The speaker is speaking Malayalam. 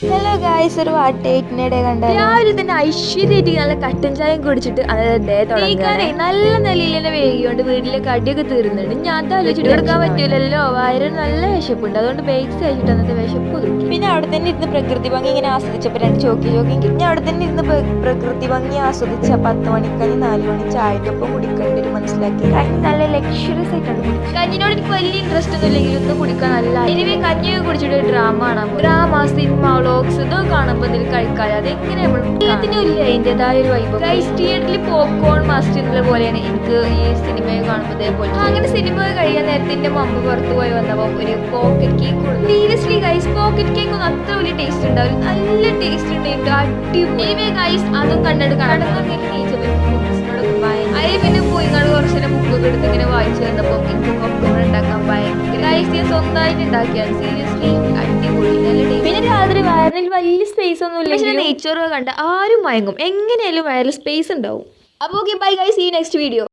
ഹലോ ഗായ്സ്, ഒരു വാട്ടേറ്റിനെ ഡേ കണ്ട രാവിലെ തന്നെ ഐശ്വര്യമായിട്ട് നല്ല കട്ടൻ ചായം കുടിച്ചിട്ട് ഡേ തുടങ്ങാനേ നല്ല നിലയിൽ തന്നെ വേഗിയോണ്ട് വീട്ടിലെ കടിയൊക്കെ തീർന്നുണ്ട്. ഞാൻ ആലോചിച്ചിട്ട് കൊടുക്കാൻ പറ്റൂലല്ലോ, വയറിന് നല്ല വിശപ്പുണ്ട്. അതുകൊണ്ട് ബേക്സ് കഴിച്ചിട്ട് അന്നത്തെ വിശപ്പ് ഒതുക്കി. പിന്നെ അവിടെ തന്നെ ഇരുന്ന് പ്രകൃതി ഭംഗി ഇങ്ങനെ ആസ്വദിച്ചപ്പോൾ രണ്ട് ചോക്കി ഞാൻ അവിടെ തന്നെ ഇരുന്ന് പ്രകൃതി ഭംഗി ആസ്വദിച്ച 10 മണിക്കഞ്ഞി 4 മണി ചായക്കൊപ്പം കുടിക്കേണ്ട ഒരു മനസ്സിലാക്കി. കഞ്ഞി നല്ല ലക്ഷറിയസ് ആയിട്ടാണ് കുടിക്കുക. കഞ്ഞിനോട് എനിക്ക് വലിയ ഇൻട്രസ്റ്റ് ഒന്നും ഇല്ലെങ്കിൽ ഒന്ന് കുടിക്കാൻ നല്ല ഇനിവേ കഞ്ഞിയൊക്കെ കുടിച്ചിട്ട് ഡ്രാമ കാണാൻ ഡ്രാമ സിനിമ വ്ളോഗ്സ് ഇതൊക്കെ കാണുമ്പോൾ ഇതിൽ കഴിക്കാതെ അതെങ്ങനെ എല്ലാത്തിനും ഇല്ല അതിൻ്റെതായ ഒരു വൈബ്. ഗൈസ് തിയേറ്ററിൽ പോപ്കോൺ മാസ്റ്റ് എന്നുള്ള പോലെയാണ് എനിക്ക് ഈ സിനിമയെ കാണുമ്പോൾ ഇതേപോലെ. അങ്ങനെ സിനിമ കഴിയാൻ നേരത്തിന്റെ മുമ്പ് പുറത്തു പോയി വന്നപ്പോൾ ഒരു പോക്കറ്റ് കേക്ക് കൊടുത്തു. സീരിയസ്ലി ഗൈസ്, പോക്കറ്റ് കേക്ക് ഒന്നും അത്ര വലിയ ടേസ്റ്റ് ഉണ്ടാവില്ല, നല്ല ടേസ്റ്റ് ഉണ്ടായിട്ട് അടിപൊളി. ഗൈസ് അതും കണ്ടിട്ട് കടന്നൊക്കെ അതിൽ പിന്നെ പോയി കുറച്ചിനെ ബുക്കൊക്കെ എടുത്ത് ഇങ്ങനെ വായിച്ചു വന്നപ്പോൾ എനിക്ക് പോപ്കോൺ ഉണ്ടാക്കാൻ ഭയങ്കര ഗൈസ് ഞാൻ സ്വന്തമായിട്ട് ഉണ്ടാക്കിയാണ്. സീരിയസ്ലി അടിപൊളി, നല്ല ടേസ്റ്റ്. പിന്നെ രാത്രി വയറിൽ വലിയ സ്പേസ് ഒന്നും ഇല്ല, പക്ഷേ നെയ്ച്ചോറ് കണ്ട ആരും മയങ്ങും, എങ്ങനെയായാലും വയറിൽ സ്പേസ് ഉണ്ടാവും. അപ്പോൾ ഓക്കെ ബൈ ഗൈസ്, ഈ നെക്സ്റ്റ് വീഡിയോ.